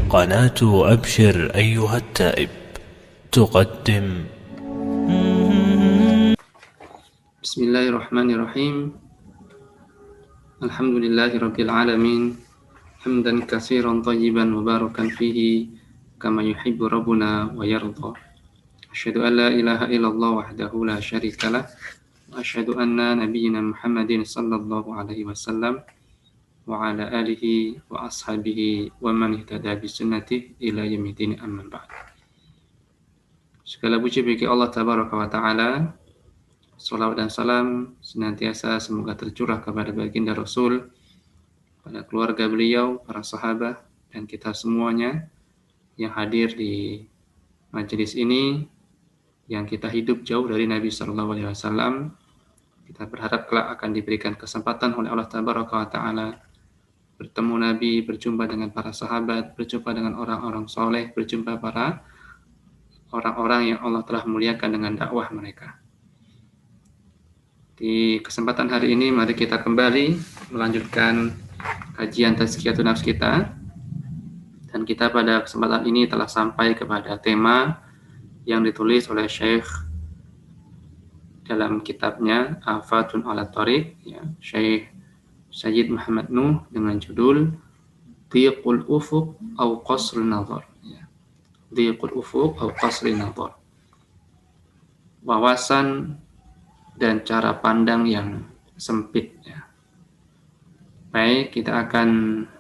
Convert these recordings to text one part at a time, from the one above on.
قناة أبشر أيها التائب تقدم. بسم الله الرحمن الرحيم. الحمد لله رب العالمين، حمدا كثيرا طيبا مباركا فيه كما يحب ربنا ويرضى. أشهد أن لا إله إلا الله وحده لا شريك له، وأشهد أن نبينا محمد صلى الله عليه وسلم وعلى آله وأصحابه ومن اهتدى بسنته إلى يوم الدين، أما بعد. Segala puji bagi Allah Tabaraka wa Ta'ala. Salawat dan salam senantiasa semoga tercurah kepada baginda Rasul, pada keluarga beliau, para sahabat, dan kita semuanya yang hadir di majelis ini, yang kita hidup jauh dari Nabi Sallallahu Alaihi Wasallam. Kita berharap kelak akan diberikan kesempatan oleh Allah Tabaraka wa Ta'ala bertemu Nabi, berjumpa dengan para sahabat, berjumpa dengan orang-orang soleh, berjumpa para orang-orang yang Allah telah muliakan dengan dakwah mereka. Di kesempatan hari ini, mari kita kembali melanjutkan kajian tazkiyatun nafs kita. Dan kita pada kesempatan ini telah sampai kepada tema yang ditulis oleh Syekh dalam kitabnya Afatun ala Thariq, ya, Syekh Sayyid Muhammad Nuh, dengan judul Dhiqul Ufuq au Qasrun Nazar. Ya. Dhiqul Ufuq au Qasrun Nazar. Wawasan dan cara pandang yang sempit. Ya. Baik, kita akan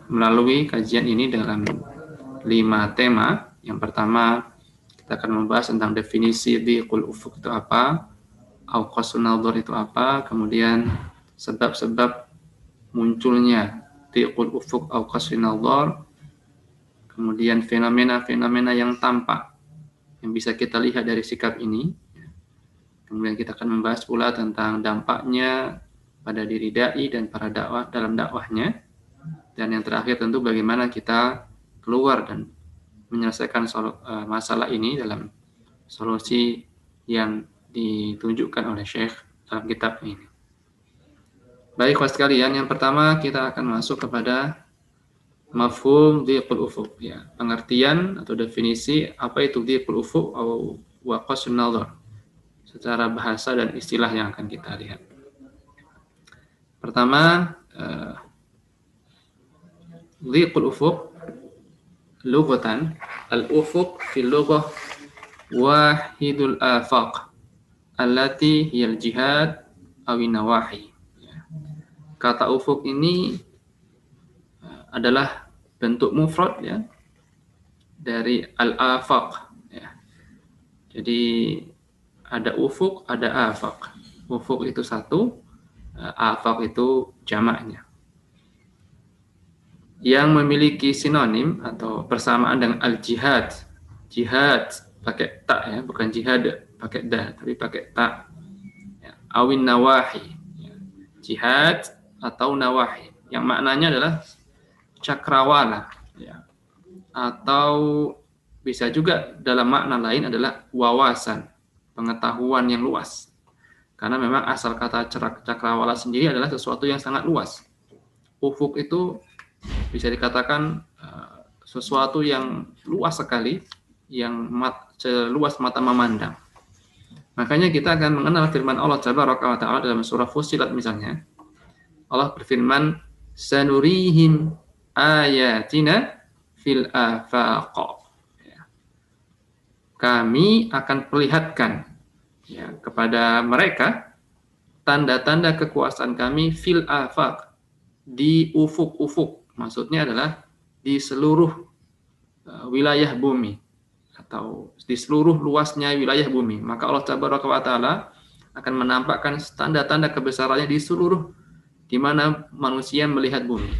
melalui kajian ini dalam 5 tema. Yang pertama, kita akan membahas tentang definisi dhiqul ufuq itu apa, au qasrun nadhar itu apa, kemudian sebab-sebab munculnya dhiqul ufuq au qasrun nadhar, kemudian fenomena-fenomena yang tampak yang bisa kita lihat dari sikap ini. Kemudian kita akan membahas pula tentang dampaknya pada diri dai dan para dakwah dalam dakwahnya. Dan yang terakhir tentu bagaimana kita keluar dan menyelesaikan masalah ini dalam solusi yang ditunjukkan oleh Syekh dalam kitab ini. Baik, kawan sekalian, yang pertama kita akan masuk kepada mafhum dhiqul ufuq, ya, pengertian atau definisi apa itu dhiqul ufuq atau wa qasrun nadhar secara bahasa dan istilah yang akan kita lihat. Pertama, dhiqul ufuq lughatan, al-ufuq fil lughah wahidul afaq allati hiyal jihad awin nawahi. Kata ufuk ini adalah bentuk mufrad, ya, dari al-afaq, ya. Jadi ada ufuk, ada afaq. Ufuk itu satu, afaq itu jamaknya. Yang memiliki sinonim atau persamaan dengan al-jihad. Jihad pakai ta, ya, bukan jihad pakai da, tapi pakai ta. Ya. Awin nawahi. Ya. Jihad atau nawahi, yang maknanya adalah cakrawala, ya. Atau bisa juga dalam makna lain adalah wawasan, pengetahuan yang luas. Karena memang asal kata cakrawala sendiri adalah sesuatu yang sangat luas. Ufuk itu bisa dikatakan sesuatu yang luas sekali, yang seluas mata memandang. Makanya kita akan mengenal firman Allah Tabaraka wa Ta'ala dalam surah Fussilat misalnya. Allah berfirman, sanurihim ayatina fil afaq. Kami akan perlihatkan, ya, kepada mereka tanda-tanda kekuasaan kami fil afaq, di ufuk-ufuk. Maksudnya adalah di seluruh wilayah bumi atau di seluruh luasnya wilayah bumi. Maka Allah Tabaraka wa Ta'ala akan menampakkan tanda-tanda kebesarannya di seluruh, di mana manusia melihat bumi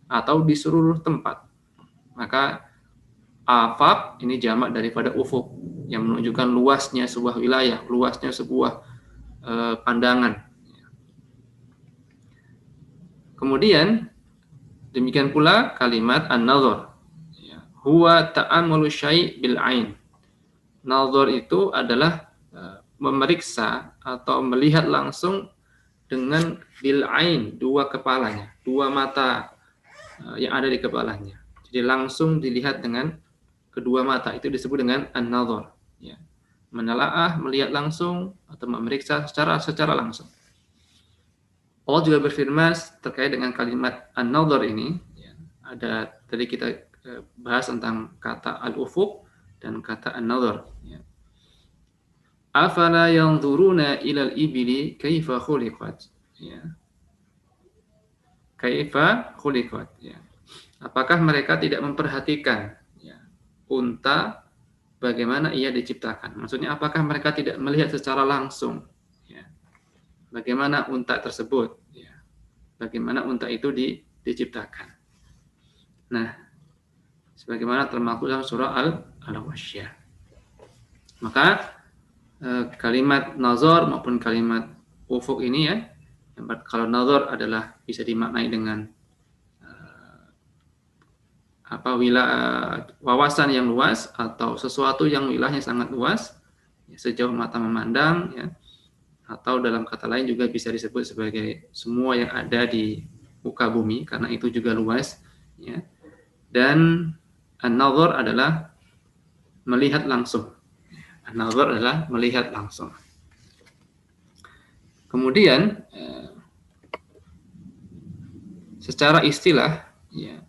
atau di seluruh tempat. Maka afaq ini jamak daripada ufuk, yang menunjukkan luasnya sebuah wilayah, luasnya sebuah pandangan. Kemudian demikian pula kalimat an-nazar, ya, huwa ta'ammulu syai' bil ain. Nazar itu adalah memeriksa atau melihat langsung dengan bil ain, dua kepalanya, dua mata yang ada di kepalanya. langsung dilihat dengan kedua mata, itu disebut dengan an-nazar, ya. Menelaah, melihat langsung atau memeriksa secara langsung. Allah juga berfirman terkait dengan kalimat an-nazar ini, ya. Ada tadi kita bahas tentang kata al-ufuq dan kata an-nazar, ya. Afala yanzuruna ilal ibili kaifa khuliqat, ya. Kaifa khuliqat, ya. Apakah mereka tidak memperhatikan, ya, unta bagaimana ia diciptakan? Maksudnya apakah mereka tidak melihat secara langsung, ya, bagaimana unta tersebut, ya, bagaimana unta itu diciptakan. Nah, sebagaimana termaktub dalam surah Al-Wasyah. Maka kalimat nazar maupun kalimat ufuk ini, ya, kalau nazar adalah bisa dimaknai dengan wawasan yang luas atau sesuatu yang wilayahnya sangat luas, ya, sejauh mata memandang, ya, atau dalam kata lain juga bisa disebut sebagai semua yang ada di muka bumi, karena itu juga luas, ya. Dan an-nazar adalah melihat langsung. An-nazar adalah melihat langsung. Kemudian secara istilah, ya,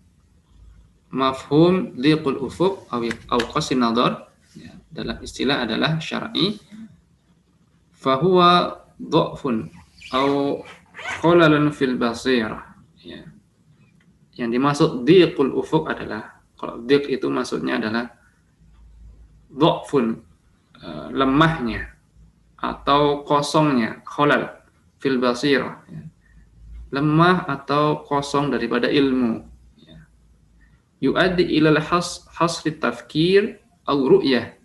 mafhum dhiqul ufuq atau qasin nazar, ya, dalam istilah adalah syar'i, fahuwa dha'fun atau khalalun fil basirah, ya. Yang dimaksud dhiqul ufuq adalah, kalau dhiq itu maksudnya adalah dha'fun, lemahnya atau kosongnya, khalal fil basirah, ya. Lemah atau kosong daripada ilmu, yuaddi ilal hasri tafkir aw ru'yah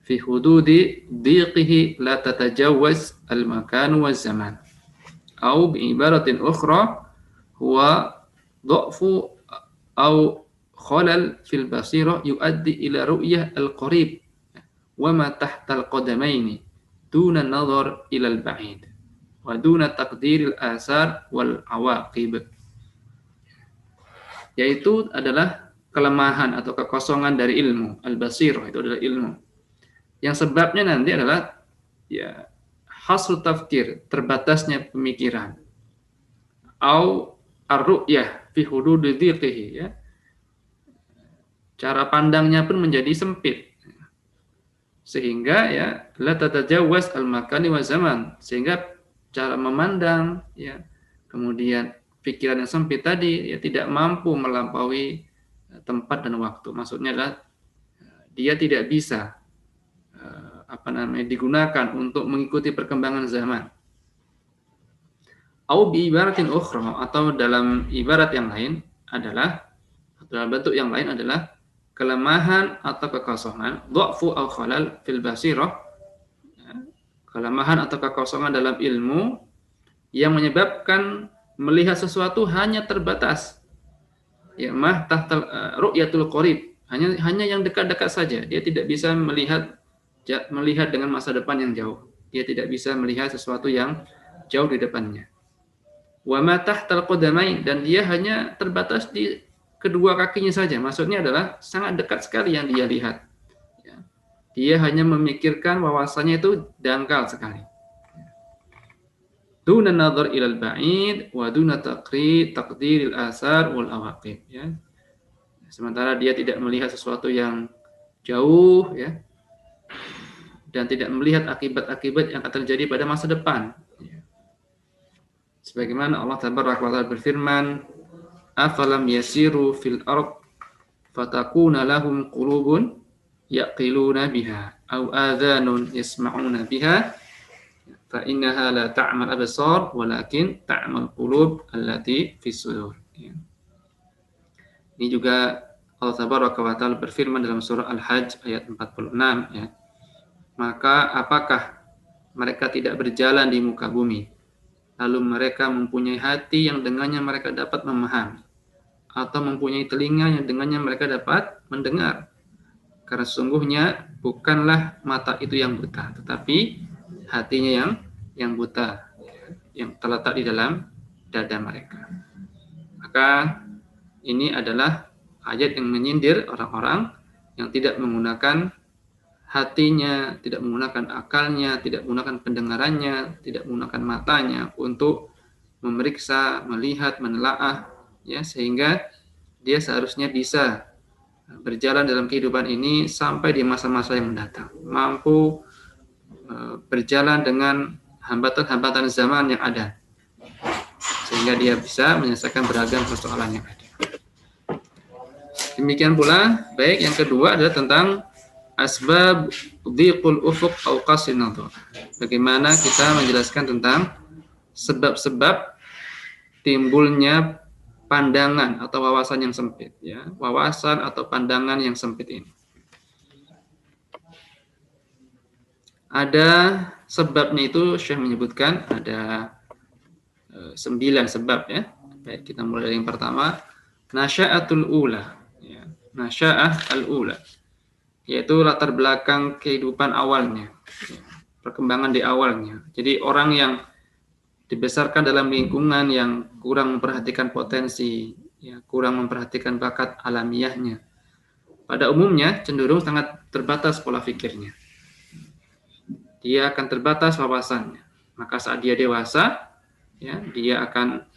fi hududi dhiqihi la tatajawaz al makan wa zaman, aw bi ibaratin ukhra huwa dha'fu aw khalal fil basirah yuaddi ila ru'yah al qarib wa ma tahta al qadamaini duna an-nazar ila al ba'id wa duna taqdir al asar wal awaqib, yaitu adalah kelemahan atau kekosongan dari ilmu. Al-basirah itu adalah ilmu. Yang sebabnya nanti adalah, ya, hasru tafkir, terbatasnya pemikiran. Au ar-ru'yah fi hududi dhiqihi, ya. Cara pandangnya pun menjadi sempit. Sehingga, ya, la tatajawaz al-makani wa zaman, sehingga cara memandang, ya, kemudian pikiran yang sempit tadi, ya, tidak mampu melampaui tempat dan waktu. Maksudnya adalah dia tidak bisa digunakan untuk mengikuti perkembangan zaman. Au bi ibaratin ukhra, atau dalam ibarat yang lain adalah, dalam bentuk yang lain adalah kelemahan atau kekosongan, dha'fu au khalal fil basirah, kelemahan atau kekosongan dalam ilmu yang menyebabkan melihat sesuatu hanya terbatas, ya, mah tahtal ru'yatul qarib, hanya yang dekat-dekat saja. Dia tidak bisa melihat dengan masa depan yang jauh. Dia tidak bisa melihat sesuatu yang jauh di depannya. Wa ma tahtal qadamain, dan dia hanya terbatas di kedua kakinya saja. Maksudnya adalah sangat dekat sekali yang dia lihat, ya. Dia hanya memikirkan wawasannya itu dangkal sekali. Duna nazar ilal ba'id wa duna taqdiril asar wal awaqib, ya. Sementara dia tidak melihat sesuatu yang jauh, ya, dan tidak melihat akibat-akibat yang akan terjadi pada masa depan, ya. Sebagaimana Allah Tabaraka wa Ta'ala berfirman, afalam yasiru fil ard fatakuna lahum qulubun yaqiluna biha aw adhanun yasma'una biha fa innaha la ta'mal absar walakin ta'mal qulub allati fis sudur. Ini juga Allah Tabaraka wa Ta'ala berfirman dalam surah Al-Hajj ayat 46, ya. Maka apakah mereka tidak berjalan di muka bumi, lalu mereka mempunyai hati yang dengannya mereka dapat memahami, atau mempunyai telinga yang dengannya mereka dapat mendengar? Karena sesungguhnya bukanlah mata itu yang buta, tetapi hatinya yang buta, yang terletak di dalam dada mereka. Maka ini adalah ayat yang menyindir orang-orang yang tidak menggunakan hatinya, tidak menggunakan akalnya, tidak menggunakan pendengarannya, tidak menggunakan matanya untuk memeriksa, melihat, menelaah, ya, sehingga dia seharusnya bisa berjalan dalam kehidupan ini sampai di masa-masa yang mendatang, mampu berjalan dengan hambatan-hambatan zaman yang ada, sehingga dia bisa menyelesaikan beragam persoalan yang ada. Demikian pula, baik yang kedua adalah tentang asbab dhiqul ufuq au qasir nadhar. Bagaimana kita menjelaskan tentang sebab-sebab timbulnya pandangan atau wawasan yang sempit, ya, wawasan atau pandangan yang sempit ini. Ada sebabnya itu, Syekh menyebutkan ada 9 sebab, ya. Baik, kita mulai dari yang pertama, nasya'atul ula, ya. Nasya'ah al-ula, yaitu latar belakang kehidupan awalnya, ya, perkembangan di awalnya. Jadi orang yang dibesarkan dalam lingkungan yang kurang memperhatikan potensi, ya, kurang memperhatikan bakat alamiahnya, pada umumnya cenderung sangat terbatas pola pikirnya. Dia akan terbatas wawasannya. Maka saat dia dewasa, ya, dia akan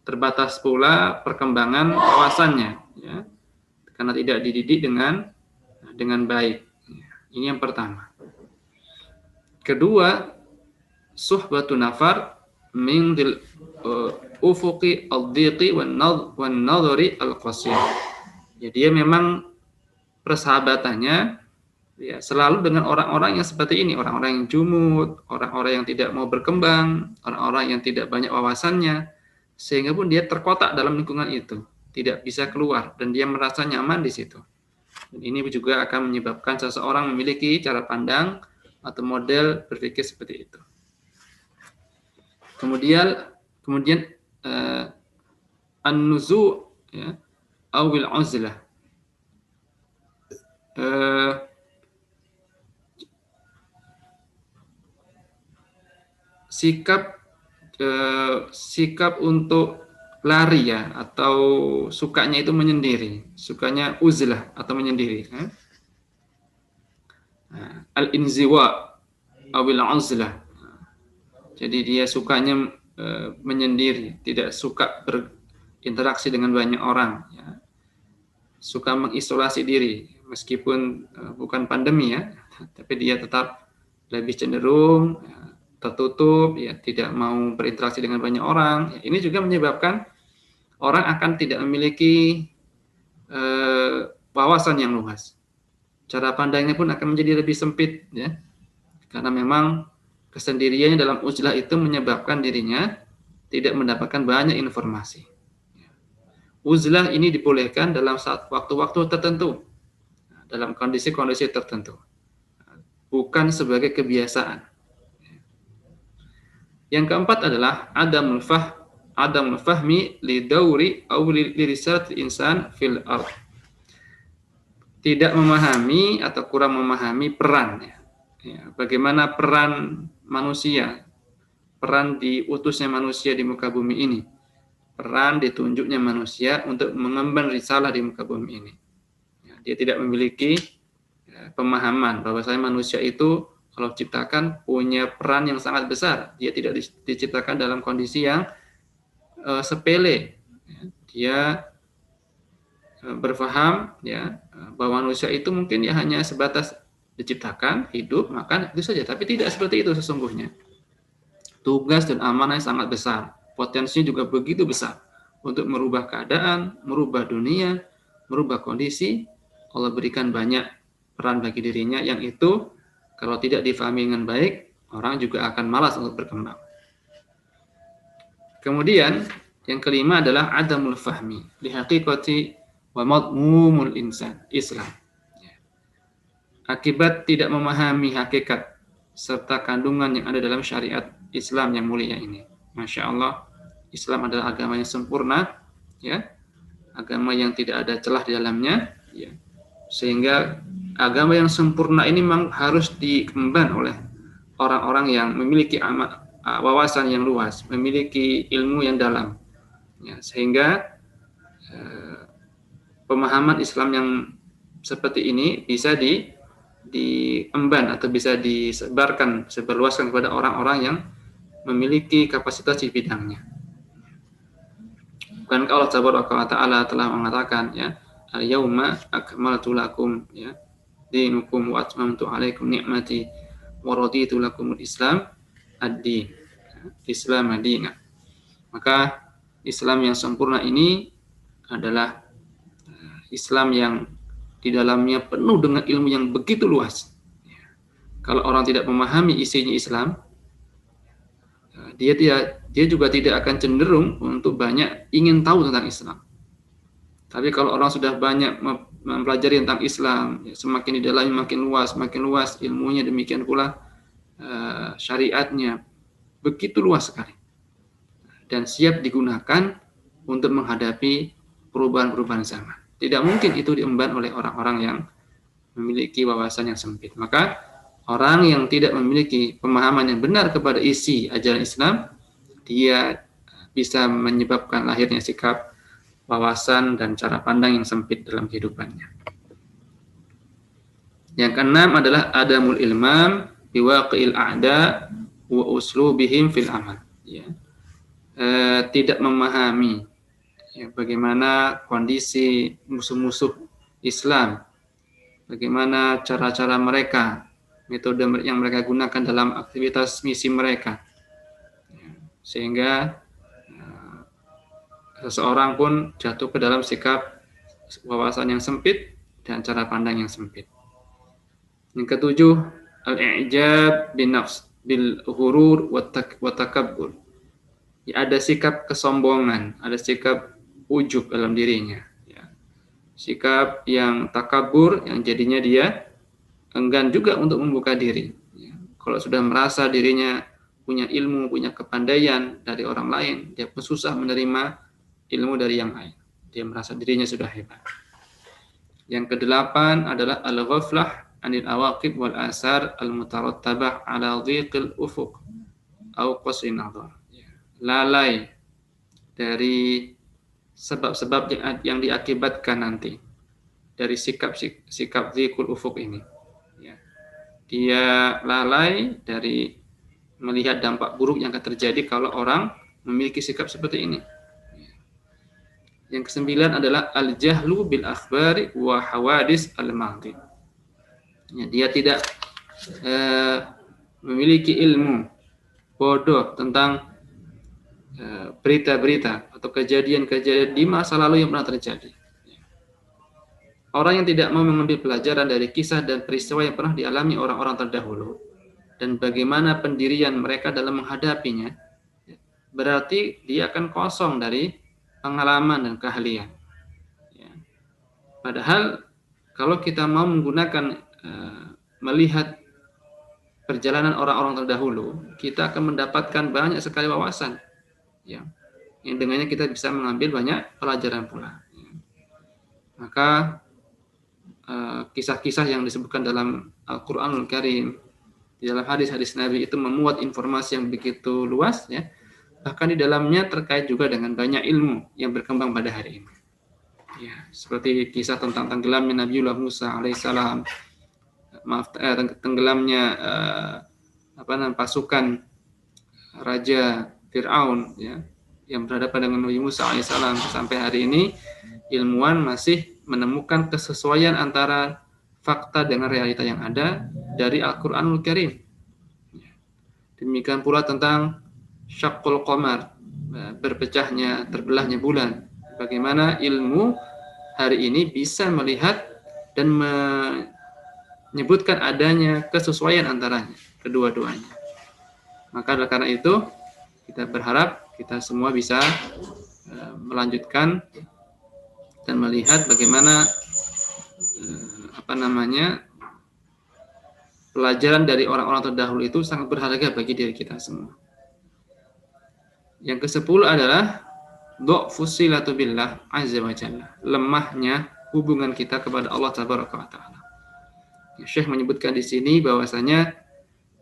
terbatas pula perkembangan wawasannya, ya, karena tidak dididik dengan baik. Ini yang pertama. Kedua, suhbatun nafar min dil ufuqi ad-dhiqi wan nadhari al-qasir. Ya, dia memang persahabatannya, ya, selalu dengan orang-orang yang seperti ini, orang-orang yang jumud, orang-orang yang tidak mau berkembang, orang-orang yang tidak banyak wawasannya, sehingga pun dia terkotak dalam lingkungan itu, tidak bisa keluar, dan dia merasa nyaman di situ. Dan ini juga akan menyebabkan seseorang memiliki cara pandang atau model berpikir seperti itu. Kemudian an-nuzu', ya, awil uzlah, sikap untuk lari, ya, atau sukanya itu menyendiri, sukanya uzlah atau menyendiri. Al-inziwa awil uzlah. Jadi dia sukanya menyendiri, tidak suka berinteraksi dengan banyak orang, ya. Suka mengisolasi diri, meskipun bukan pandemi, ya, tapi dia tetap lebih cenderung tertutup, ya, tidak mau berinteraksi dengan banyak orang. Ya, ini juga menyebabkan orang akan tidak memiliki wawasan yang luas. Cara pandangnya pun akan menjadi lebih sempit, ya, karena memang kesendiriannya dalam uzlah itu menyebabkan dirinya tidak mendapatkan banyak informasi. Uzlah ini dibolehkan dalam waktu-waktu tertentu, dalam kondisi-kondisi tertentu, bukan sebagai kebiasaan. Yang keempat adalah adamul fahmi li dauri aw li risalatil insan fil ard. Tidak memahami atau kurang memahami peran, ya, bagaimana peran manusia, peran diutusnya manusia di muka bumi ini, peran ditunjuknya manusia untuk mengemban risalah di muka bumi ini. Ya, dia tidak memiliki pemahaman bahwasanya manusia itu kalau diciptakan punya peran yang sangat besar. Dia tidak diciptakan dalam kondisi yang sepele. Dia berfaham, ya, bahwa manusia itu mungkin ya hanya sebatas diciptakan, hidup, makan, itu saja. Tapi tidak seperti itu sesungguhnya. Tugas dan amanah sangat besar. Potensinya juga begitu besar untuk merubah keadaan, merubah dunia, merubah kondisi. Allah berikan banyak peran bagi dirinya yang itu kalau tidak difahami dengan baik, orang juga akan malas untuk berkembang. Kemudian yang kelima adalah adamul fahmi li haqiqati wa madmumul insan Islam. Akibat tidak memahami hakikat serta kandungan yang ada dalam syariat Islam yang mulia ini. Masya Allah, Islam adalah agama yang sempurna, ya, agama yang tidak ada celah di dalamnya, ya. Sehingga agama yang sempurna ini memang harus diemban oleh orang-orang yang memiliki wawasan yang luas, memiliki ilmu yang dalam, ya, sehingga pemahaman Islam yang seperti ini bisa diemban atau bisa sebarluaskan kepada orang-orang yang memiliki kapasitas di bidangnya. Bukankah Allah Taala telah mengatakan, ya, al-yauma akmaltu lakum, ya, dinukum wa atmamtu alaikum ni'mati wa raditu lakumul Islam ad-din, Islam madinah. Maka Islam yang sempurna ini adalah Islam yang di dalamnya penuh dengan ilmu yang begitu luas. Kalau orang tidak memahami isinya Islam, dia juga tidak akan cenderung untuk banyak ingin tahu tentang Islam. Tapi kalau orang sudah banyak mempelajari tentang Islam, ya, semakin didalami makin luas ilmunya, demikian pula syariatnya begitu luas sekali dan siap digunakan untuk menghadapi perubahan-perubahan zaman. Tidak mungkin itu diemban oleh orang-orang yang memiliki wawasan yang sempit. Maka orang yang tidak memiliki pemahaman yang benar kepada isi ajaran Islam, dia bisa menyebabkan lahirnya sikap, wawasan, dan cara pandang yang sempit dalam kehidupannya. Yang keenam adalah adamul ilmam biwaqi'il a'da wa uslubihim fil amal. Ya. Tidak memahami, ya, bagaimana kondisi musuh-musuh Islam, bagaimana cara-cara mereka, metode yang mereka gunakan dalam aktivitas misi mereka, ya, sehingga seseorang pun jatuh ke dalam sikap wawasan yang sempit dan cara pandang yang sempit. Yang ketujuh, al-i'jab bin nafs bil ghurur wa takabbur. Ya, ada sikap kesombongan, ada sikap ujub dalam dirinya, ya. Sikap yang takabur, yang jadinya dia enggan juga untuk membuka diri, ya. Kalau sudah merasa dirinya punya ilmu, punya kepandaian dari orang lain, dia pun susah menerima ilmu dari yang lain. Dia merasa dirinya sudah hebat. Yang kedelapan adalah al-ghaflah anil awaqib wal asar al-mutarattabah ala dhiqil ufuq au qasrin nadhar. Lalai dari sebab-sebab yang diakibatkan nanti dari sikap dzikul ufuk ini, ya. Dia lalai dari melihat dampak buruk yang akan terjadi kalau orang memiliki sikap seperti ini. Yang kesembilan adalah al-jahlu bil akhbari wa hawadis al-madhi. Ya, dia tidak memiliki ilmu, bodoh tentang berita-berita atau kejadian-kejadian di masa lalu yang pernah terjadi. Orang yang tidak mau mengambil pelajaran dari kisah dan peristiwa yang pernah dialami orang-orang terdahulu dan bagaimana pendirian mereka dalam menghadapinya, berarti dia akan kosong dari pengalaman dan keahlian. Padahal kalau kita mau menggunakan melihat perjalanan orang-orang terdahulu, kita akan mendapatkan banyak sekali wawasan, ya, yang dengannya kita bisa mengambil banyak pelajaran pula. Maka kisah-kisah yang disebutkan dalam Al-Quranul Karim, di dalam hadis-hadis Nabi itu memuat informasi yang begitu luas, ya. Bahkan di dalamnya terkait juga dengan banyak ilmu yang berkembang pada hari ini. Ya, seperti kisah tentang tenggelamnya Nabiullah Musa alaihissalam, tenggelamnya pasukan Raja Fir'aun, ya, yang berhadapan dengan Nabi Musa alaihissalam. Sampai hari ini ilmuwan masih menemukan kesesuaian antara fakta dengan realita yang ada dari Al-Quranul Karim. Demikian pula tentang syaqqul qamar, terbelahnya bulan. Bagaimana ilmu hari ini bisa melihat dan menyebutkan adanya kesesuaian antaranya, kedua-duanya. Maka karena itu kita berharap kita semua bisa melanjutkan dan melihat bagaimana pelajaran dari orang-orang terdahulu itu sangat berharga bagi diri kita semua. Yang ke-10 adalah dha'fus silatu billah azza wa jalla, lemahnya hubungan kita kepada Allah tabaraka wa taala. Syekh menyebutkan di sini bahwasanya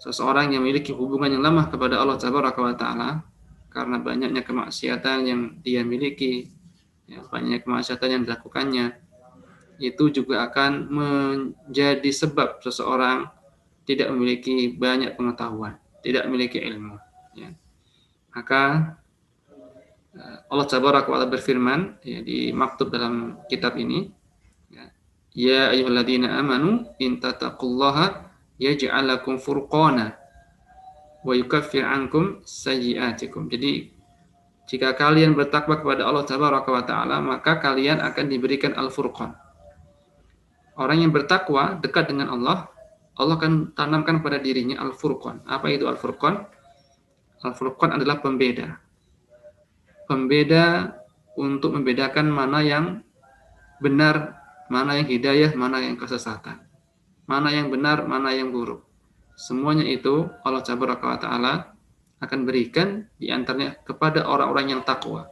seseorang yang memiliki hubungan yang lemah kepada Allah tabaraka wa taala karena banyaknya kemaksiatan yang dia miliki, ya, banyaknya kemaksiatan yang dilakukannya, itu juga akan menjadi sebab seseorang tidak memiliki banyak pengetahuan, tidak memiliki ilmu. Ya. Maka Allah Tabaraka wa Ta'ala berfirman ya, di maktub dalam kitab ini, ya ayyuhalladzina amanu in tattaqullaha yaj'al lakum furqana wa yukaffir ankum sayyi'atikum. Jadi jika kalian bertakwa kepada Allah Tabaraka wa Ta'ala, maka kalian akan diberikan Al-Furqan. Orang yang bertakwa dekat dengan Allah, Allah akan tanamkan pada dirinya Al-Furqan. Apa itu Al-Furqan? Al-Furqan adalah pembeda. Pembeda untuk membedakan mana yang benar, mana yang hidayah, mana yang kesesatan. Mana yang benar, mana yang buruk. Semuanya itu Allah Tabaraka wa Ta'ala akan berikan di antaranya kepada orang-orang yang takwa.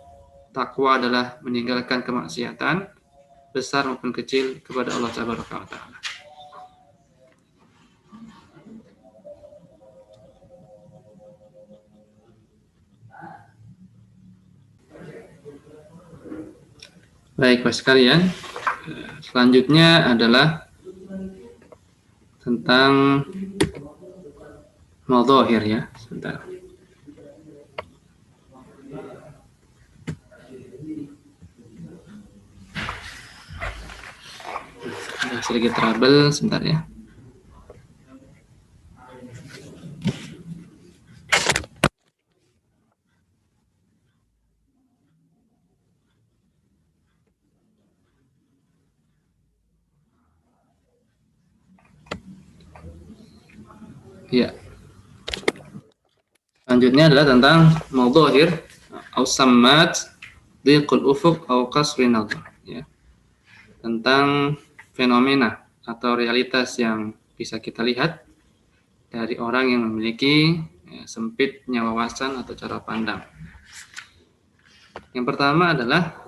Takwa adalah meninggalkan kemaksiatan besar maupun kecil kepada Allah Tabaraka wa Ta'ala. Baik, Bapak sekalian, selanjutnya adalah tentang madzahir ya. Sebentar. Ada sedikit trouble, sebentar ya. Ya. Selanjutnya adalah tentang madzahir au-sammat dhiqul ufuq au qasrin nadhar ya. Tentang fenomena atau realitas yang bisa kita lihat dari orang yang memiliki sempitnya wawasan atau cara pandang. Yang pertama adalah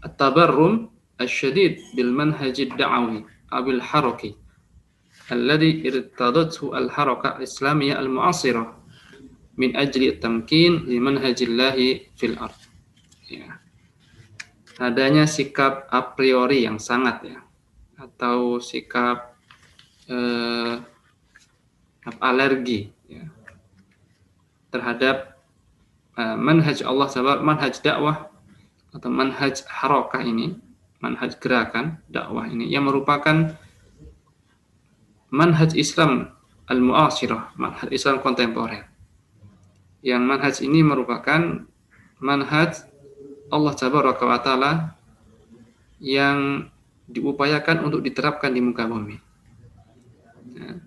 at-tabarrum asy-syadid bil manhaj ad-da'wawi abil haraki alladhi irtadathu al-haraka al-islamiyah al-mu'asirah min ajli at-tamkin li manhajillahi fil ard. Ya. Adanya sikap a priori yang sangat ya, atau sikap alergi ya, terhadap manhaj Allah Subhanahu, manhaj dakwah atau manhaj harakah ini, manhaj gerakan dakwah ini yang merupakan manhaj Islam al-mu'asirah, manhaj Islam kontemporer. Yang manhaj ini merupakan manhaj Allah Tabaraka wa Ta'ala yang diupayakan untuk diterapkan di muka bumi. Ya.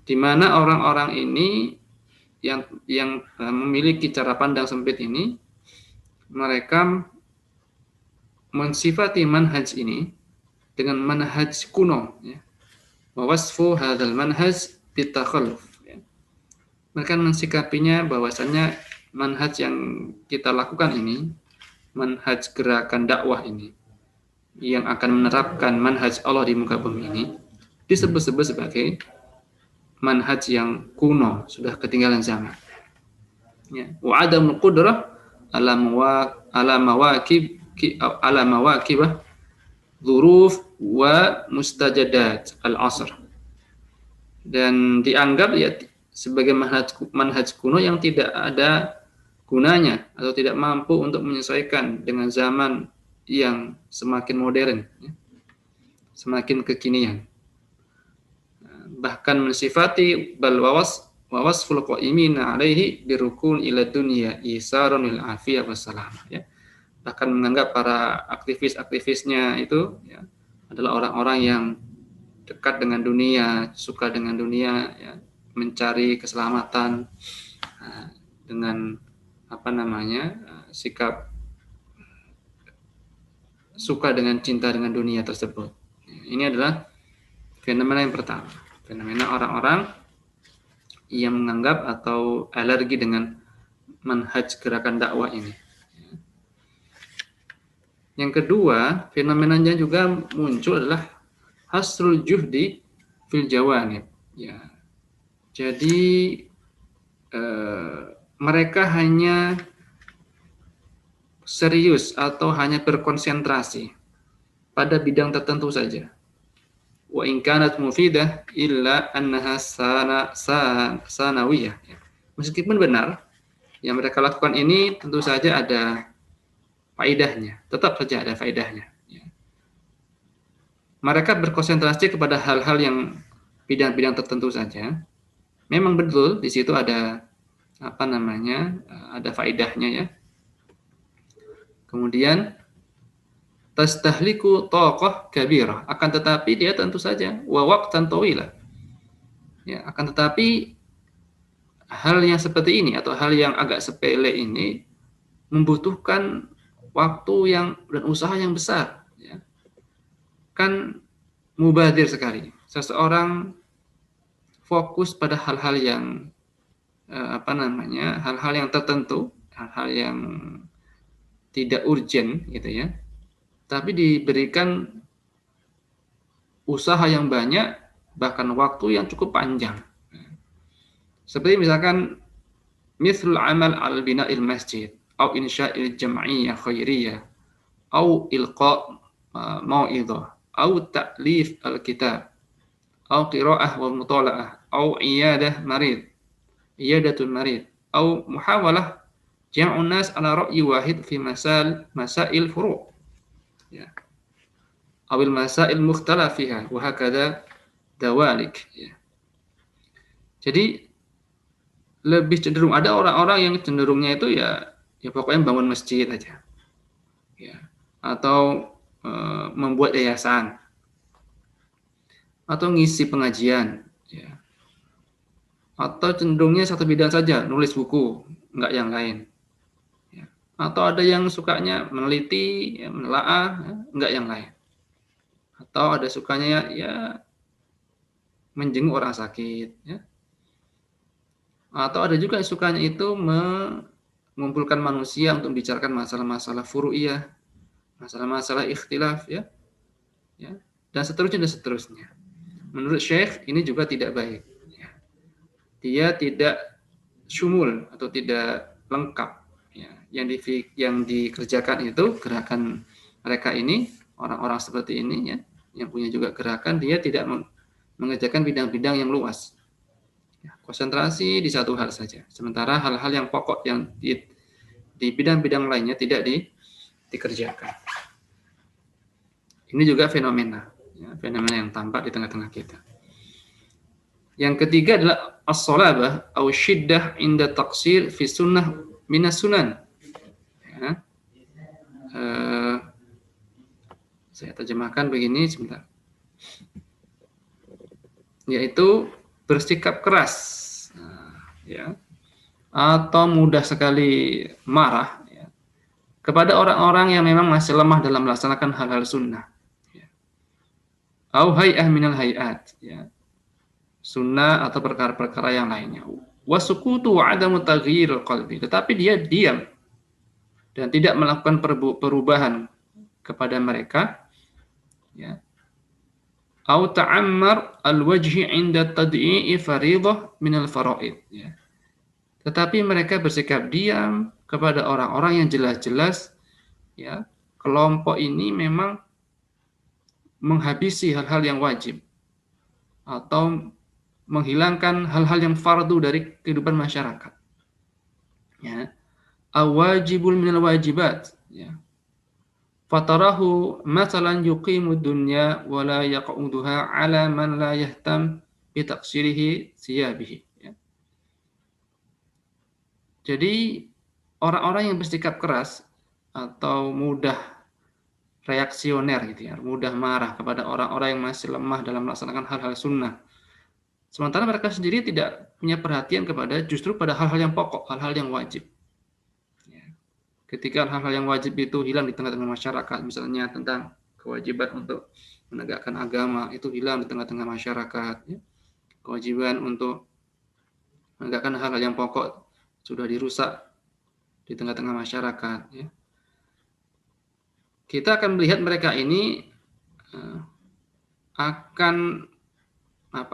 Di mana orang-orang ini yang memiliki cara pandang sempit ini, mereka mensifati manhaj ini dengan manhaj kuno ya. Wa wasfu hadzal manhaj bitakhalluf ya. Mereka mensikapinya bahwasannya manhaj yang kita lakukan ini, manhaj gerakan dakwah ini yang akan menerapkan manhaj Allah di muka bumi ini, disebut-sebut sebagai manhaj yang kuno, sudah ketinggalan zaman. Ya. Wa adamul qudrah ala mawakibah dzuruf wa mustajadat al-asr. Dan dianggap ya sebagai manhaj kuno yang tidak ada gunanya atau tidak mampu untuk menyesuaikan dengan zaman yang semakin modern ya, semakin kekinian. Bahkan mensifati bal wasful qa'imina alaihi birukun ila dunya isarun lil afiyah wassalam ya. Bahkan menganggap para aktivis-aktivisnya itu ya, adalah orang-orang yang dekat dengan dunia, suka dengan dunia ya, mencari keselamatan dengan sikap suka dengan cinta dengan dunia tersebut. Ini adalah fenomena yang pertama, fenomena orang-orang yang menganggap atau alergi dengan manhaj gerakan dakwah ini. Yang kedua, fenomenanya juga muncul adalah hasrul juhdi fil jawanib. Ya. Jadi mereka hanya serius atau hanya berkonsentrasi pada bidang tertentu saja. Wa in kanat mufidah illa annaha sanawiyah. Meskipun benar yang mereka lakukan ini tentu saja ada faedahnya, tetap saja ada faedahnya. Mereka berkonsentrasi kepada hal-hal yang bidang-bidang tertentu saja. Memang betul di situ ada ada faedahnya ya. Kemudian tastahliku taqah kabirah, akan tetapi dia tentu saja wa waqtan tawila. Ya, akan tetapi hal yang seperti ini atau hal yang agak sepele ini membutuhkan waktu dan usaha yang besar ya. Kan mubadir sekali. Seseorang fokus pada hal-hal yang hal-hal yang tertentu, hal-hal yang tidak urgent gitu ya. Tapi diberikan usaha yang banyak, bahkan waktu yang cukup panjang. Seperti misalkan mithlul amal al-bina'il masjid atau insya'il jam'iyyah khairiyah atau ilqa' mau'idhah atau ta'lif al-kitab atau qira'ah wa mutala'ah atau iyadatul marid atau muhawalah jam'un nas ala ra'yi wahid fi masail furu' ya, awil masail mukhtalaf fiha wa hakadha dawalik ya. Jadi lebih cenderung ada orang-orang yang cenderungnya itu ya pokoknya bangun masjid aja ya, atau membuat yayasan atau ngisi pengajian ya, atau cenderungnya satu bidang saja, nulis buku enggak yang lain ya. Atau ada yang sukanya meneliti ya, menelaah ya, enggak yang lain, atau ada sukanya ya menjenguk orang sakit ya. Atau ada juga yang sukanya itu mengumpulkan manusia untuk membicarakan masalah-masalah furu'iyah, masalah-masalah ikhtilaf ya, dan seterusnya. Menurut Syekh ini juga tidak baik. Ya. Dia tidak syumul atau tidak lengkap. Ya. Yang dikerjakan itu gerakan mereka ini, orang-orang seperti ini ya, yang punya juga gerakan, dia tidak mengerjakan bidang-bidang yang luas. Konsentrasi di satu hal saja. Sementara hal-hal yang pokok yang di bidang-bidang lainnya tidak dikerjakan. Ini juga fenomena yang tampak di tengah-tengah kita. Yang ketiga adalah as-salabah atau syiddah inda taqsir fi sunnah minas sunan. Ya. Saya terjemahkan begini sebentar. Yaitu bersikap keras ya, atau mudah sekali marah ya, kepada orang-orang yang memang masih lemah dalam melaksanakan hal-hal sunnah ya. Au hay'ah minal hay'at ya, sunnah atau perkara-perkara yang lainnya. Wasukutu wa adamu taghyiril qalbi, tetapi dia diam dan tidak melakukan perubahan kepada mereka ya. Au ta'ammar al-wajhi 'inda tad'i'i fariidhah min al-fara'id ya. Tetapi mereka bersikap diam kepada orang-orang yang jelas-jelas ya, kelompok ini memang menghabisi hal-hal yang wajib atau menghilangkan hal-hal yang fardu dari kehidupan masyarakat. Ya. Awajibul minal wajibat ya. Fatarahu masalan yuqimu dunya wa la yaq'uduha ala man la yahtam bi taqsirihi siyabihi ya. Jadi orang-orang yang bersikap keras atau mudah reaksioner gitu ya, mudah marah kepada orang-orang yang masih lemah dalam melaksanakan hal-hal sunnah. Sementara mereka sendiri tidak punya perhatian justru pada hal-hal yang pokok, hal-hal yang wajib. Ketika hal-hal yang wajib itu hilang di tengah-tengah masyarakat, misalnya tentang kewajiban untuk menegakkan agama itu hilang di tengah-tengah masyarakat, ya. Kewajiban untuk menegakkan hal-hal yang pokok sudah dirusak di tengah-tengah masyarakat. Ya. Kita akan melihat mereka ini akan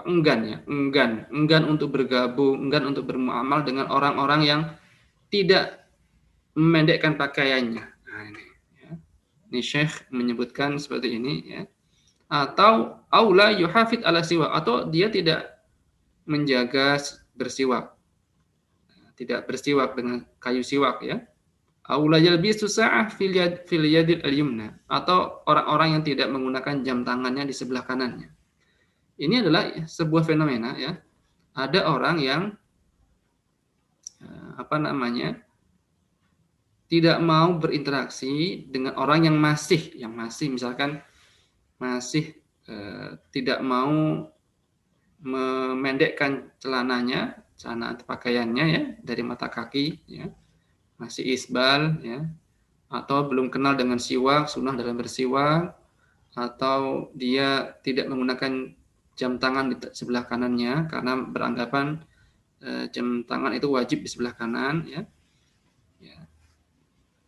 enggan untuk bergabung, enggan untuk bermuamal dengan orang-orang yang tidak memendekkan pakaiannya. Ini Syekh menyebutkan seperti ini ya. Atau aula yuhafid ala siwak, atau dia tidak menjaga bersiwak. Tidak bersiwak dengan kayu siwak ya. Aula yalbisu sa'ah fil yadil al-yumna, atau orang-orang yang tidak menggunakan jam tangannya di sebelah kanannya. Ini adalah sebuah fenomena ya. Ada orang yang tidak mau berinteraksi dengan orang yang masih misalkan masih tidak mau memendekkan celana atau pakaiannya ya dari mata kaki ya, masih isbal ya, atau belum kenal dengan siwak, sunnah dalam bersiwak, atau dia tidak menggunakan jam tangan di sebelah kanannya karena beranggapan jam tangan itu wajib di sebelah kanan ya.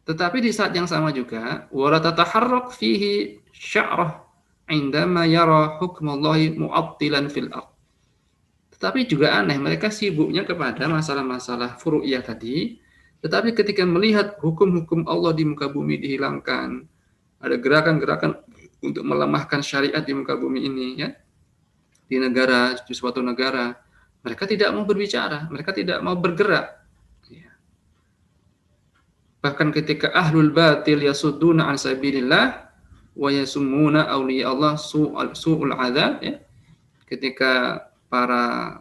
Tetapi di saat yang sama juga wala tataharrak fihi sya'rah indama yara hukmullahi mu'attilan fil ardh. Tetapi juga aneh, mereka sibuknya kepada masalah-masalah furu'iyah tadi, tetapi ketika melihat hukum-hukum Allah di muka bumi dihilangkan, ada gerakan-gerakan untuk melemahkan syariat di muka bumi ini ya, di suatu negara, mereka tidak mau berbicara, mereka tidak mau bergerak. Bahkan ketika ahlul batil yasudduna an sabilillah wa yasummuna awliya Allah su'ul adzab ya. Ketika para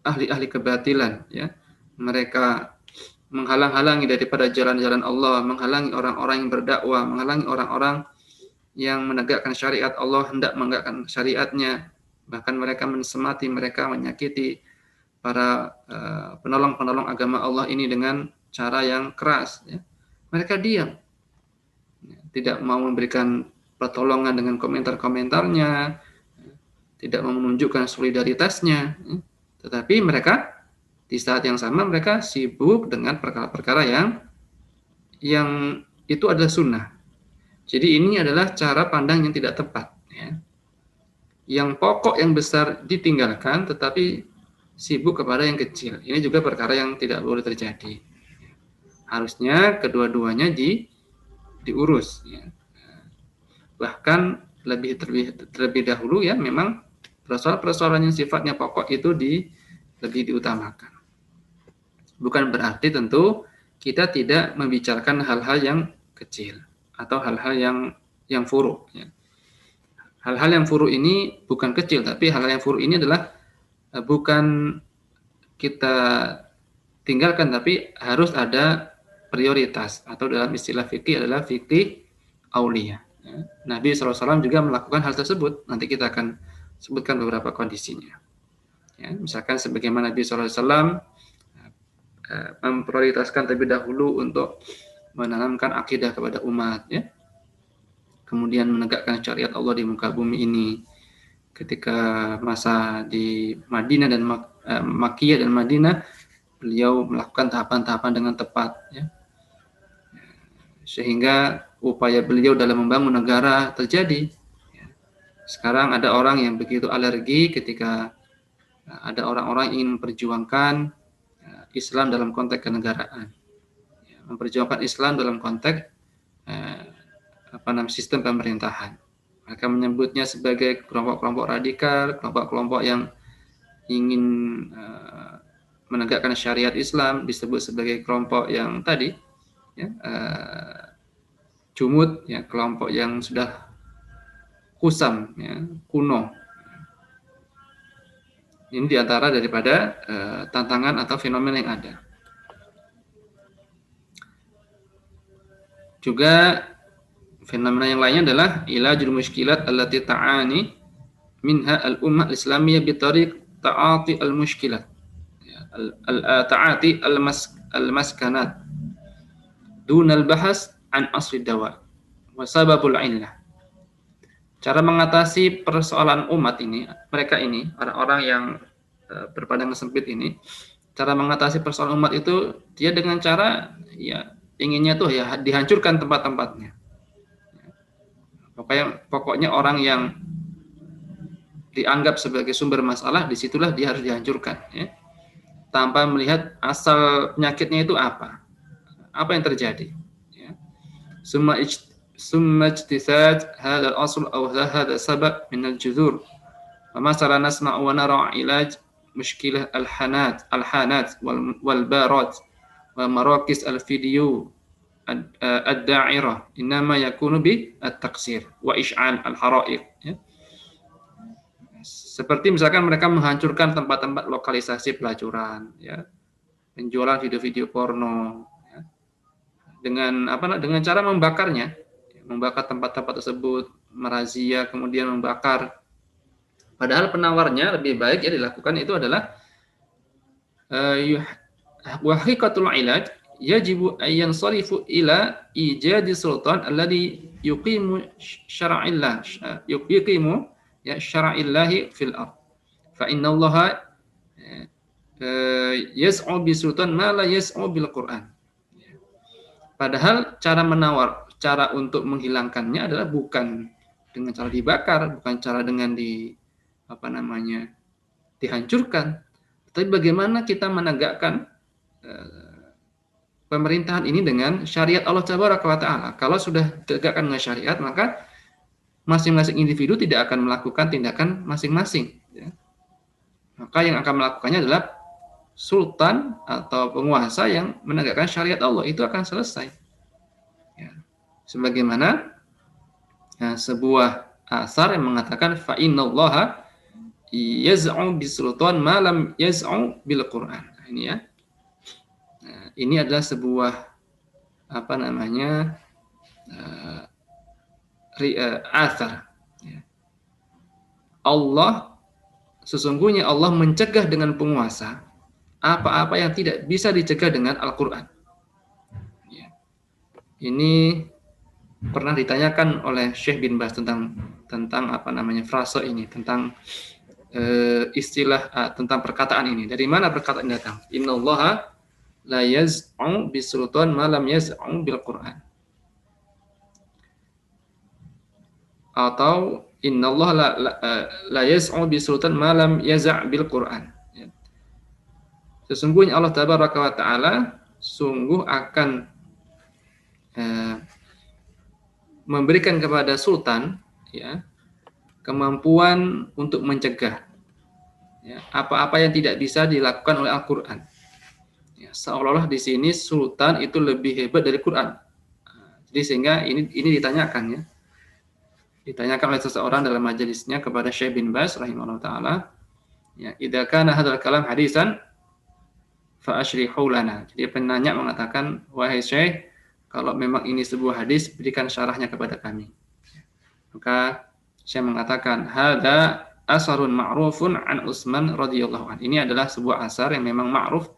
ahli-ahli kebatilan ya, mereka menghalang-halangi daripada jalan-jalan Allah, menghalangi orang-orang yang berdakwah, menghalangi orang-orang yang menegakkan syariat Allah, hendak menegakkan syariatnya, bahkan mereka mensemati, mereka menyakiti para penolong-penolong agama Allah ini dengan cara yang keras ya. Mereka diam, tidak mau memberikan pertolongan dengan komentar-komentarnya, tidak mau menunjukkan solidaritasnya, tetapi mereka di saat yang sama mereka sibuk dengan perkara-perkara yang itu adalah sunnah. Jadi ini adalah cara pandang yang tidak tepat. Ya. Yang pokok yang besar ditinggalkan, tetapi sibuk kepada yang kecil. Ini juga perkara yang tidak boleh terjadi. Harusnya kedua-duanya diurus. Ya. Bahkan terlebih dahulu ya, memang persoalan-persoalan yang sifatnya pokok itu lebih diutamakan. Bukan berarti tentu kita tidak membicarakan hal-hal yang kecil atau hal-hal yang furu. Ya. Hal-hal yang furu ini bukan kecil, tapi hal-hal yang furu ini adalah bukan kita tinggalkan, tapi harus ada prioritas, atau dalam istilah fikih adalah fikih aulia. Ya. Nabi SAW juga melakukan hal tersebut. Nanti kita akan sebutkan beberapa kondisinya. Ya, misalkan sebagaimana Nabi SAW memprioritaskan terlebih dahulu untuk menanamkan akidah kepada umat, ya. Kemudian menegakkan syariat Allah di muka bumi ini. Ketika masa di Madinah dan Makkiyah dan Madinah, beliau melakukan tahapan-tahapan dengan tepat, ya. Sehingga upaya beliau dalam membangun negara terjadi. Sekarang ada orang yang begitu alergi ketika ada orang-orang yang ingin memperjuangkan Islam dalam konteks kenegaraan, memperjuangkan Islam dalam konteks sistem pemerintahan. Mereka menyebutnya sebagai kelompok-kelompok radikal, kelompok-kelompok yang ingin menegakkan syariat Islam, disebut sebagai kelompok yang tadi, ya, jumud, ya, kelompok yang sudah kusam, ya, kuno. Ini diantara daripada tantangan atau fenomena yang ada. Juga fenomena yang lainnya adalah ilajul mushkilat allati ta'ani minha al-ummah al-islamiyah bi tariq ta'ati al-mushkilat, ta'ati al-maskanat dunal bahas an asli dawa wa sababul illah. Cara mengatasi persoalan umat ini, mereka ini, orang-orang yang berpandangan sempit ini, cara mengatasi persoalan umat itu dia dengan cara, ya, inginnya tuh ya dihancurkan tempat-tempatnya. Pokoknya orang yang dianggap sebagai sumber masalah, disitulah dia harus dihancurkan, ya. Tanpa melihat asal penyakitnya itu apa yang terjadi. Ya. ثم اجتثاث هذا الأصل أو هذا السبب من الجذور. فمثلا نسمع ونرى علاج مشكلة الحانات والبارات ومراكز الفيديو الداعرة إنما يكون بالتقصير وإشعال الحرائق. Seperti misalkan mereka menghancurkan tempat-tempat lokalisasi pelacuran, ya, penjualan video-video porno, ya, dengan cara membakarnya, membakar tempat-tempat tersebut, merazia, kemudian membakar. Padahal penawarnya lebih baik ya dilakukan itu adalah wahiqatul ilaj yajibu ayyan sarifu ila ijadi sultan alladhi yuqimu syara'illah yuqimu ya syara'illahi fil ard. Fa innallaha yas'u bi sultan ma la yas'u bil Qur'an. Padahal cara untuk menghilangkannya adalah bukan dengan cara dibakar, bukan cara dengan dihancurkan. Tapi bagaimana kita menegakkan pemerintahan ini dengan syariat Allah Tabaraka wa Ta'ala. Kalau sudah tegakkan dengan syariat, maka masing-masing individu tidak akan melakukan tindakan masing-masing. Ya. Maka yang akan melakukannya adalah sultan atau penguasa yang menegakkan syariat Allah. Itu akan selesai. Ya. Sebagaimana sebuah asar yang mengatakan fa innallaha yaz'u bisultan ma lam yaz'u bil Qur'an. Ini ya. Nah, ini adalah sebuah asar. Ya. Sesungguhnya Allah mencegah dengan penguasa apa-apa yang tidak bisa dicegah dengan Al-Quran. Ya. Ini pernah ditanyakan oleh Syekh bin Baz tentang frase ini, tentang istilah tentang perkataan ini. Dari mana perkataan ini datang? Innallaha la yaz'u bisultan ma lam yaz'u bil Qur'an. Atau innallaha la yaz'u bisultan ma lam yaz'a bil Qur'an. Ya. Sesungguhnya Allah Tabaraka wa Ta'ala sungguh akan memberikan kepada sultan ya kemampuan untuk mencegah ya, apa-apa yang tidak bisa dilakukan oleh Al-Qur'an. Ya, seolah-olah di sini sultan itu lebih hebat dari Quran. Jadi sehingga ini ditanyakan ya. Ditanyakan oleh seseorang dalam majelisnya kepada Syekh bin Baz rahimahullah taala, ya, idza kana hadzal kalam hadisan fa asyrihu lana. Jadi penanya mengatakan, wahai Syekh, kalau memang ini sebuah hadis, berikan syarahnya kepada kami. Maka Syekh mengatakan, hadza asarun ma'rufun an Utsman radhiyallahu anhu. Ini adalah sebuah asar yang memang ma'ruf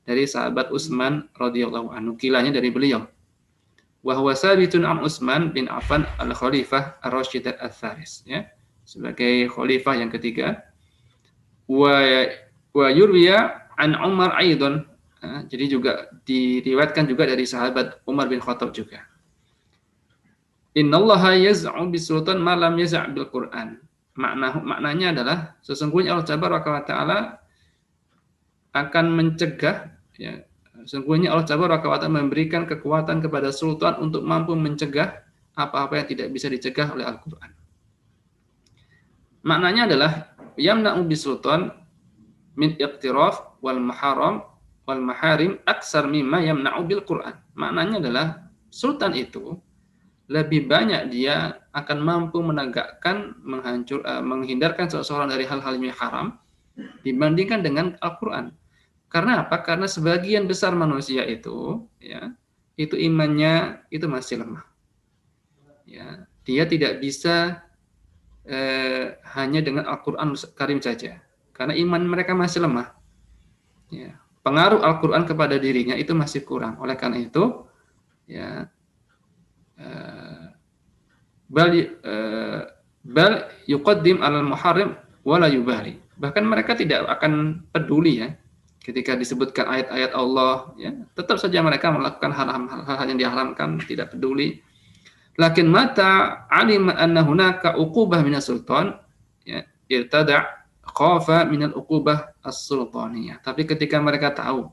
dari sahabat Utsman radhiyallahu anhu, kilanya dari beliau. Wa huwa sabitun an Utsman bin Affan al-Khalifah ar-Rasyid al-Tsalis, ya, sebagai khalifah yang ketiga. Wa yurwiya an Umar aidan. Jadi juga diriwayatkan juga dari sahabat Umar bin Khattab juga. Innallaha yaz'u bisultan ma lam yaz'a bil Qur'an. Maknanya adalah sesungguhnya Allah Tabaraka wa Ta'ala akan mencegah ya, sesungguhnya Allah Tabaraka wa Ta'ala memberikan kekuatan kepada sultan untuk mampu mencegah apa-apa yang tidak bisa dicegah oleh Al-Qur'an. Maknanya adalah yamna'u bisultan min iqtiraf wal maharim aksar mimma yamna'u bil Qur'an. Maknanya adalah sultan itu lebih banyak dia akan mampu menegakkan, menghindarkan seseorang dari hal-hal yang haram dibandingkan dengan Al-Qur'an. Karena apa? Karena sebagian besar manusia itu ya, itu imannya itu masih lemah. Ya, dia tidak bisa hanya dengan Al-Qur'an Karim saja. Karena iman mereka masih lemah. Ya, pengaruh Al-Qur'an kepada dirinya itu masih kurang. Oleh karena itu, ya, bal yuqaddim alal muharrim wala yubali. Bahkan mereka tidak akan peduli ya ketika disebutkan ayat-ayat Allah, ya, tetap saja mereka melakukan hal-hal yang diharamkan, tidak peduli. Lakin mata alima anna hunaka uqubah minas sultan, ya, irtada khafa minal uqubah as-sultaniyah. Tapi ketika mereka tahu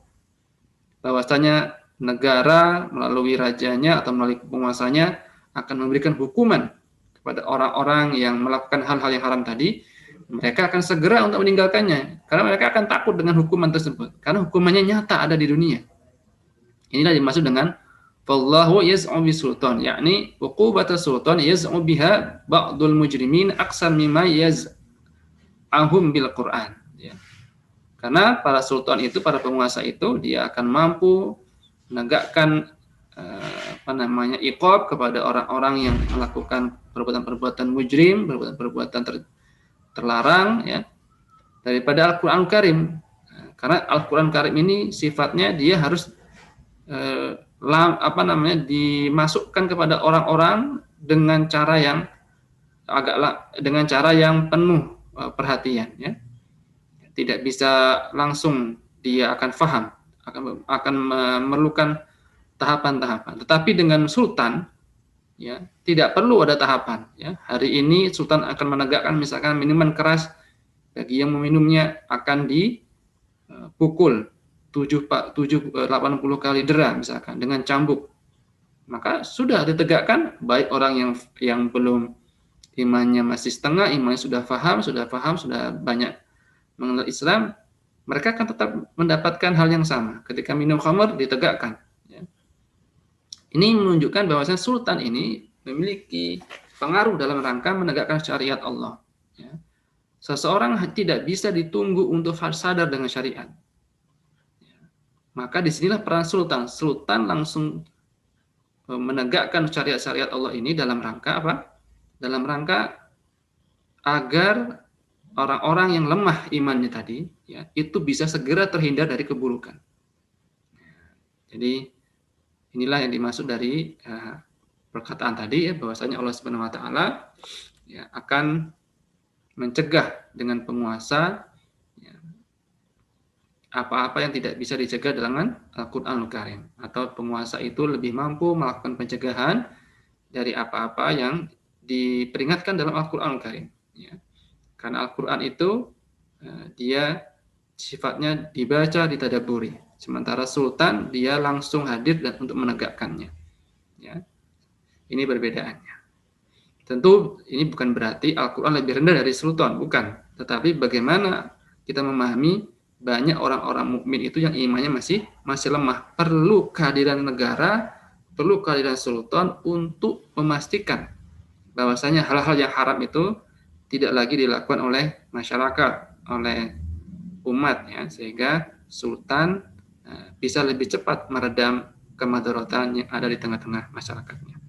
bahwasanya negara melalui rajanya atau melalui penguasanya akan memberikan hukuman kepada orang-orang yang melakukan hal-hal yang haram tadi, mereka akan segera untuk meninggalkannya karena mereka akan takut dengan hukuman tersebut karena hukumannya nyata ada di dunia. Inilah dimaksud dengan wallahu yaz'u bisultan, yakni uqubatu sultan yaz'u biha ba'dul mujrimin aksan mimma yaz'ahum bil Qur'an, ya. Karena para sultan itu, para penguasa itu, dia akan mampu menegakkan iqab kepada orang-orang yang melakukan perbuatan-perbuatan mujrim, perbuatan-perbuatan terlarang, ya, daripada Al-Qur'an Karim. Karena Al-Qur'an Karim ini sifatnya dia harus dimasukkan kepada orang-orang dengan cara yang penuh perhatian, ya. Tidak bisa langsung dia akan faham, akan memerlukan tahapan-tahapan. Tetapi dengan sultan, ya, tidak perlu ada tahapan, ya. Hari ini sultan akan menegakkan misalkan minuman keras, bagi yang meminumnya akan dipukul 80 kali dera misalkan dengan cambuk. Maka sudah ditegakkan, baik orang yang belum imannya masih setengah, imannya sudah banyak mengenal Islam, mereka akan tetap mendapatkan hal yang sama. Ketika minum khamr ditegakkan, ya. Ini menunjukkan bahwasanya sultan ini memiliki pengaruh dalam rangka menegakkan syariat Allah, ya. Seseorang tidak bisa ditunggu untuk sadar dengan syariat, ya. Maka disinilah peran sultan. Sultan langsung menegakkan syariat-syariat Allah ini dalam rangka apa? Dalam rangka agar orang-orang yang lemah imannya tadi, ya, itu bisa segera terhindar dari keburukan. Jadi inilah yang dimaksud dari perkataan tadi, ya, bahwasanya Allah Subhanahu Wa Taala, ya, akan mencegah dengan penguasa, ya, apa-apa yang tidak bisa dicegah dengan Al-Qur'anul Karim, atau penguasa itu lebih mampu melakukan pencegahan dari apa-apa yang diperingatkan dalam Al-Qur'anul Karim, ya. Karena Al-Quran itu dia sifatnya dibaca, ditadaburi. Sementara sultan dia langsung hadir dan untuk menegakkannya, ya. Ini perbedaannya. Tentu ini bukan berarti Al-Quran lebih rendah dari sultan, bukan. Tetapi bagaimana kita memahami banyak orang-orang mukmin itu yang imannya masih lemah. Perlu kehadiran negara, perlu kehadiran sultan untuk memastikan bahwasanya hal-hal yang haram itu tidak lagi dilakukan oleh masyarakat, oleh umat, ya, sehingga sultan bisa lebih cepat meredam kemadaratan yang ada di tengah-tengah masyarakatnya.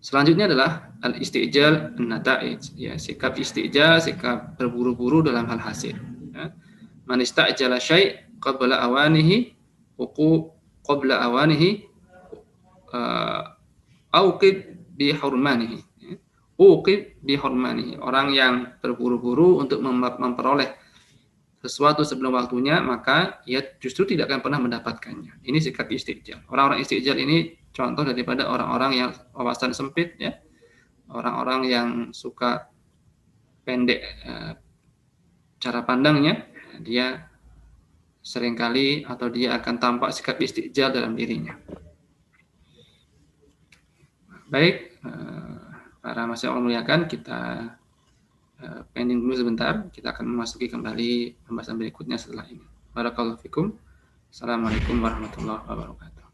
Selanjutnya adalah al-istijal an-nata'ij, ya, sikap istijal, sikap berburu-buru dalam hal hasil, ya. Man istajala syai' qabla awanihi qabla awanihi auqib bi hurmanihi. Uqib bihurmani, orang yang terburu-buru untuk memperoleh sesuatu sebelum waktunya, maka ia justru tidak akan pernah mendapatkannya. Ini sikap istijal. Orang-orang istijal ini contoh daripada orang-orang yang wawasan sempit, ya. Orang-orang yang suka pendek cara pandangnya, dia seringkali atau dia akan tampak sikap istijal dalam dirinya. Baik, para masih Allah muliakan, kita pending dulu sebentar. Kita akan memasuki kembali pembahasan berikutnya setelah ini. Barakallahu fikum. Assalamualaikum warahmatullahi wabarakatuh.